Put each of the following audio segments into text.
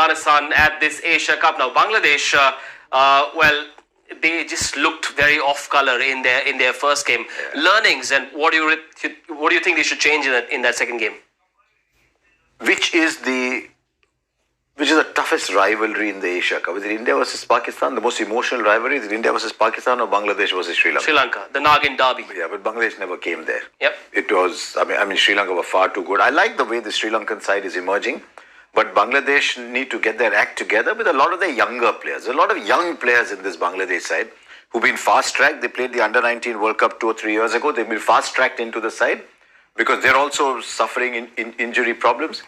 Afghanistan at this Asia Cup. Now, Bangladesh, well, they just looked very off color in their first game. Yeah. Learnings, and what do you think they should change in that second game? Which is the toughest rivalry in the Asia Cup? Is it India versus Pakistan? The most emotional rivalry? Is it India versus Pakistan or Bangladesh versus Sri Lanka? Sri Lanka, the Nagin derby. Yeah, but Bangladesh never came there. Yep. It was, I mean, Sri Lanka were far too good. I like the way the Sri Lankan side is emerging, but Bangladesh need to get their act together with a lot of their younger players. A lot of young players in this Bangladesh side who've been fast-tracked. They played the Under-19 World Cup 2 or 3 years ago. They've been fast-tracked into the side because they're also suffering in injury problems.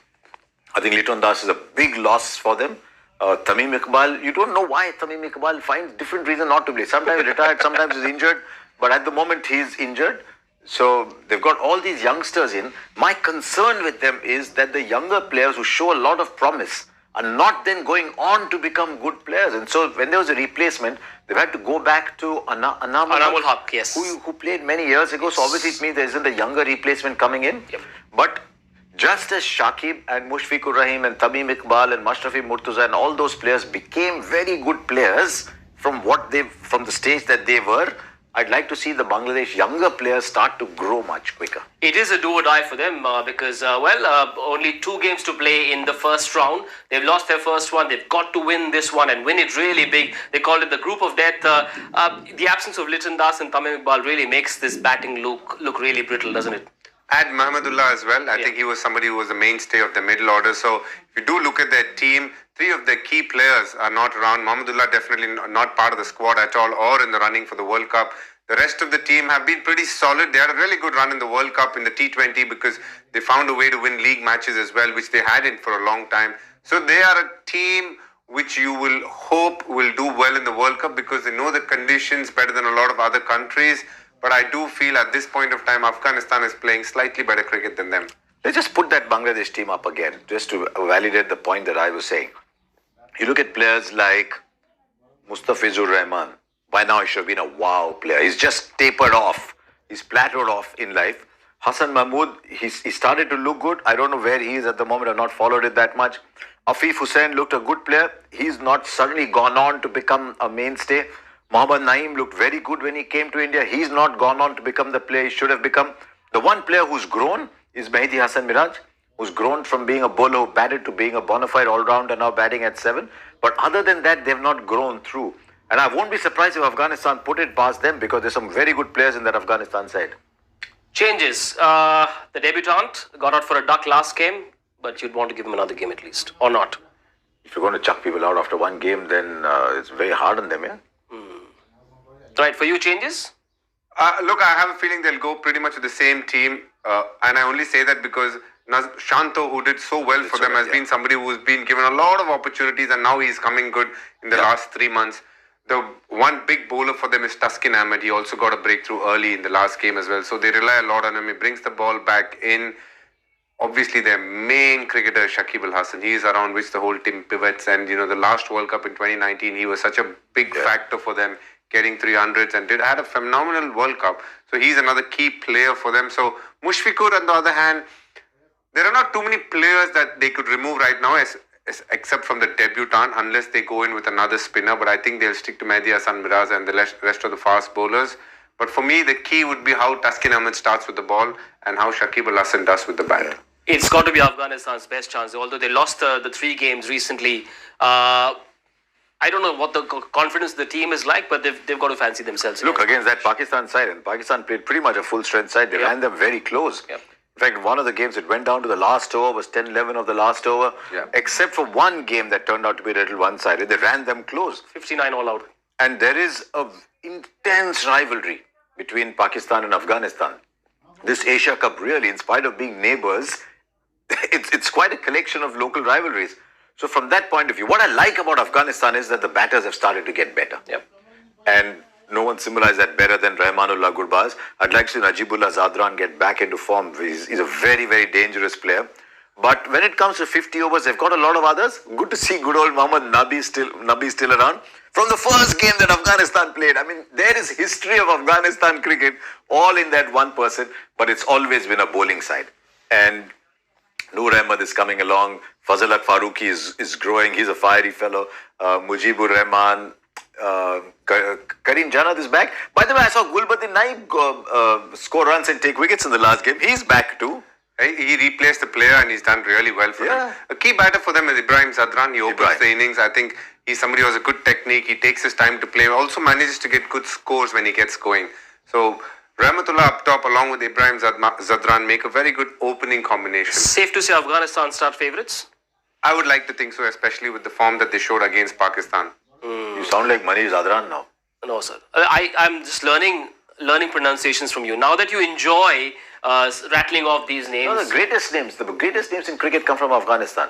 I think Liton Das is a big loss for them. Tamim Iqbal, you don't know why Tamim Iqbal finds different reason not to play. Sometimes he's retired, sometimes he's injured, but at the moment he's injured. So they've got all these youngsters in. My concern with them is that the younger players who show a lot of promise are not then going on to become good players. And so when there was a replacement, they've had to go back to Anamul Haq, yes, who played many years ago. Yes. So obviously it means there isn't a younger replacement coming in. Yep. But just as Shakib and Mushfiqur Rahim and Tamim Iqbal and Mashrafi Murtaza and all those players became very good players from the stage that they were, I'd like to see the Bangladesh younger players start to grow much quicker. It is a do or die for them because, only 2 games to play in the first round. They've lost their first one. They've got to win this one and win it really big. They called it the group of death. The absence of Liton Das and Tamim Iqbal really makes this batting look really brittle, doesn't it? Add Mahmudullah as well. I think he was somebody who was the mainstay of the middle order. So if you do look at their team, 3 of their key players are not around. Mahmudullah definitely not part of the squad at all or in the running for the World Cup. The rest of the team have been pretty solid. They had a really good run in the World Cup in the T20 because they found a way to win league matches as well, which they hadn't for a long time. So they are a team which you will hope will do well in the World Cup because they know the conditions better than a lot of other countries. But I do feel at this point of time, Afghanistan is playing slightly better cricket than them. Let's just put that Bangladesh team up again, just to validate the point that I was saying. You look at players like Mustafizur Rahman. By now, he should have been a wow player. He's just tapered off. He's plateaued off in life. Hassan Mahmood, he started to look good. I don't know where he is at the moment. I've not followed it that much. Afif Hussain looked a good player. He's not suddenly gone on to become a mainstay. Mohammad Naeem looked very good when he came to India. He's not gone on to become the player he should have become. The one player who's grown is Mehdi Hassan Miraj, who's grown from being a bowler who batted to being a bona fide all-rounder, now batting at 7. But other than that, they've not grown through. And I won't be surprised if Afghanistan put it past them because there's some very good players in that Afghanistan side. Changes. The debutant got out for a duck last game, but you'd want to give him another game at least, or not? If you're going to chuck people out after one game, then it's very hard on them, yeah? Right, for you, changes? Look, I have a feeling they'll go pretty much with the same team. And I only say that because Shanto, who did so well for them, has been somebody who's been given a lot of opportunities and now he's coming good in the last 3 months. The one big bowler for them is Taskin Ahmed. He also got a breakthrough early in the last game as well. So they rely a lot on him. He brings the ball back in. Obviously, their main cricketer is Shakib Al Hasan. He is around which the whole team pivots. And, the last World Cup in 2019, he was such a big factor for them, getting 300s and had a phenomenal World Cup. So he's another key player for them. So Mushfiqur, on the other hand, there are not too many players that they could remove right now except from the debutant unless they go in with another spinner. But I think they'll stick to Mehdi Hassan Miraj and the rest of the fast bowlers. But for me, the key would be how Taskin Ahmed starts with the ball and how Shakib Al Hasan does with the bat. It's got to be Afghanistan's best chance. Although they lost the 3 games recently, I don't know what the confidence of the team is like, but they've got to fancy themselves. Look, against that Pakistan side, and Pakistan played pretty much a full-strength side. They ran them very close. Yep. In fact, one of the games, it went down to the last over, was 10-11 of the last over. Except for one game that turned out to be a little one-sided. They ran them close. 59 all out. And there is an intense rivalry between Pakistan and Afghanistan. This Asia Cup really, in spite of being neighbours, it's quite a collection of local rivalries. So from that point of view, what I like about Afghanistan is that the batters have started to get better. Yep. And no one symbolized that better than Rahmanullah Gurbaz. I'd like to see Najibullah Zadran get back into form. He's a very, very dangerous player. But when it comes to 50 overs, they've got a lot of others. Good to see good old Mohammad Nabi still around. From the first game that Afghanistan played, I mean, there is history of Afghanistan cricket all in that one person, but it's always been a bowling side. And Noor Ahmed is coming along, Fazal Haq Farooqi is growing. He's a fiery fellow. Mujibur Rahman. Karim Janat is back. By the way, I saw Gulbadin Naib score runs and take wickets in the last game. He's back too. He replaced the player and he's done really well for them. A key batter for them is Ibrahim Zadran. He opens the innings. I think he's somebody who has a good technique. He takes his time to play. Also manages to get good scores when he gets going. So Rahmatullah up top along with Ibrahim Zadran make a very good opening combination. Safe to say Afghanistan start favourites? I would like to think so, especially with the form that they showed against Pakistan. You sound like Manish Zadran now. No, sir. I'm just learning pronunciations from you. Now that you enjoy rattling off these names. No, the greatest names in cricket come from Afghanistan.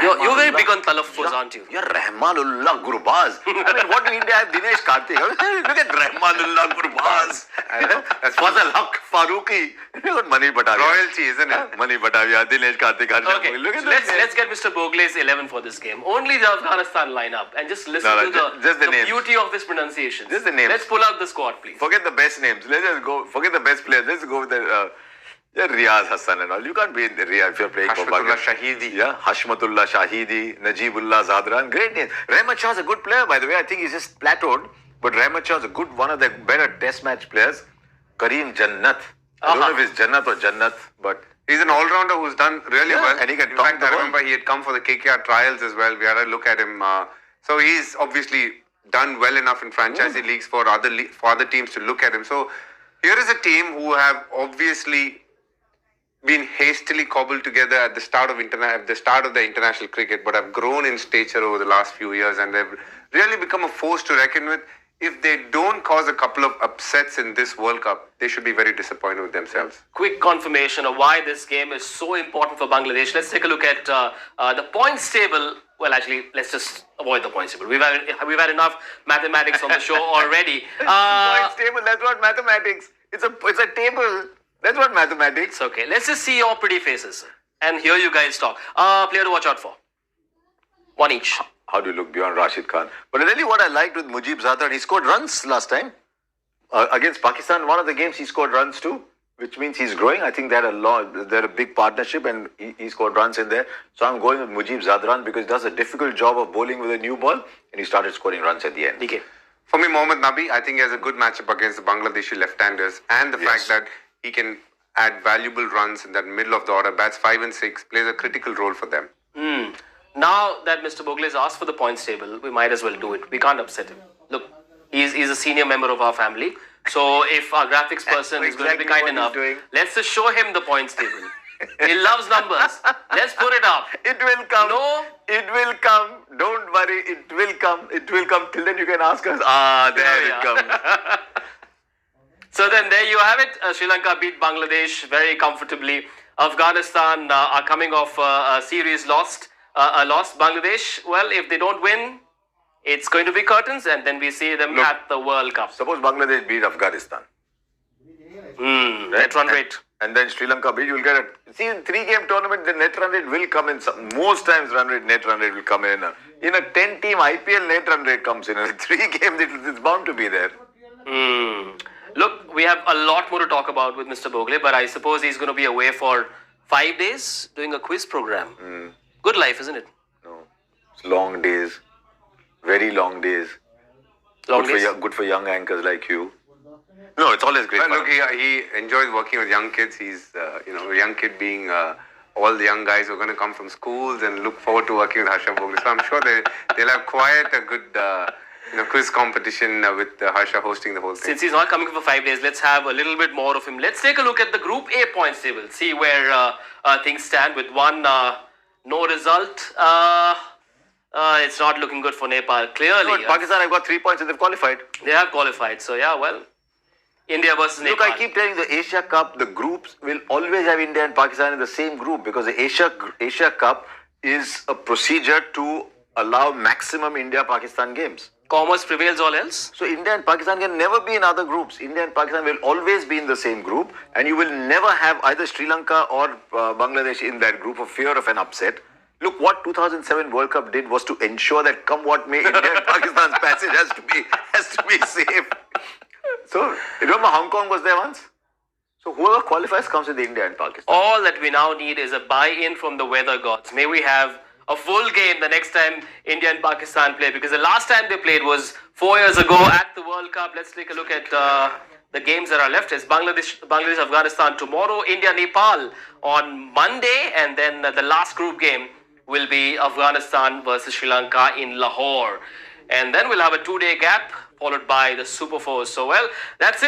You're very big on talaffuz, aren't you? You're Rahmanullah Gurbaz. I mean, what do India have? Dinesh Karthik. Look at Rahmanullah Gurbaz. That's Fazal Haq Farooqi. Look at Manish Bataria. Royalty, isn't it? Manish Bataria, Dinesh Karthik. Okay, look at let's get Mr. Bogle's 11 for this game. Only the Afghanistan lineup, and just listen to the beauty of this pronunciation. Just the names. Let's pull out the squad, please. Forget the best names. Let's just go. Forget the best players. Let's go with the Riyaz Hassan and all. You can't be in the Riyaz if you're playing for Hashmatullah Pakistan. Shahidi. Yeah, Hashmatullah Shahidi, Najibullah Zadran. Great names. Rahmat Shah is a good player, by the way. I think he's just plateaued. But Rahmat Shah is a good, one of the better test match players. Kareem Jannat. I don't know if it's Jannat or Jannat, but he's an all-rounder who's done really well. And he can in top fact, the I world. remember he had come for the KKR trials as well. We had a look at him. So he's obviously done well enough in franchisee leagues for other teams to look at him. So here is a team who have obviously been hastily cobbled together at the start of the international cricket, but have grown in stature over the last few years, and they've really become a force to reckon with. If they don't cause a couple of upsets in this World Cup, they should be very disappointed with themselves. Quick confirmation of why this game is so important for Bangladesh. Let's take a look at the points table. Well, actually, let's just avoid the points table. We've had enough mathematics on the show already. points table, that's not mathematics. It's a table. That's not mathematics. It's okay. Let's just see your pretty faces and hear you guys talk. Player to watch out for. One each. How do you look beyond Rashid Khan? But I tell you what I liked with Mujib Zadran, he scored runs last time. Against Pakistan, one of the games he scored runs too, which means he's growing. I think they're a big partnership and he scored runs in there. So I'm going with Mujib Zadran because he does a difficult job of bowling with a new ball and he started scoring runs at the end. DK. For me, Mohammad Nabi, I think he has a good matchup against the Bangladeshi left-handers, and the fact that he can add valuable runs in that middle of the order, bats 5 and 6, plays a critical role for them. Now that Mr. Bogle has asked for the points table, we might as well do it. We can't upset him. Look, he's a senior member of our family. So if our graphics person is going to be kind enough, let's just show him the points table. He loves numbers. Let's put it up. It will come. No. It will come. Don't worry. It will come. It will come. Till then you can ask us. There it comes. So then there you have it. Sri Lanka beat Bangladesh very comfortably. Afghanistan are coming off a series lost. Bangladesh, well, if they don't win, it's going to be curtains, and then we see them at the World Cup. Suppose Bangladesh beat Afghanistan. Net run rate. And then Sri Lanka beat, you'll get a... See, in 3-game tournament, the net run rate will come in. Most times net run rate will come in. In a 10-team IPL, net run rate comes in. In a 3-game, it's bound to be there. Look, we have a lot more to talk about with Mr. Bogle, but I suppose he's going to be away for 5 days doing a quiz program. Good life, isn't it? No. It's long days. Very long days. Good for young anchors like you. No, it's always great. Well, look, he enjoys working with young kids. He's, a young kid being all the young guys who are going to come from schools and look forward to working with Harsha Bogle. So I'm sure they'll have quite a good quiz competition with Harsha hosting the whole thing. Since he's not coming for 5 days, let's have a little bit more of him. Let's take a look at the Group A points table. See where things stand with one no result. It's not looking good for Nepal, clearly. No, Pakistan have got 3 points and they've qualified. They have qualified. So, yeah, well, India versus Nepal. Look, I keep telling you, the Asia Cup, the groups will always have India and Pakistan in the same group because the Asia Cup is a procedure to allow maximum India-Pakistan games. Commerce prevails all else? So India and Pakistan can never be in other groups. India and Pakistan will always be in the same group and you will never have either Sri Lanka or Bangladesh in that group for fear of an upset. Look, what 2007 World Cup did was to ensure that come what may, India and Pakistan's passage has to be safe. So, remember Hong Kong was there once? So whoever qualifies comes with India and Pakistan. All that we now need is a buy-in from the weather gods. May we have a full game the next time India and Pakistan play, because the last time they played was 4 years ago at the World Cup. Let's take a look at the games that are left. It's Bangladesh, Afghanistan tomorrow, India, Nepal on Monday, and then the last group game will be Afghanistan versus Sri Lanka in Lahore. And then we'll have a 2-day gap followed by the Super Four. So, well, that's it.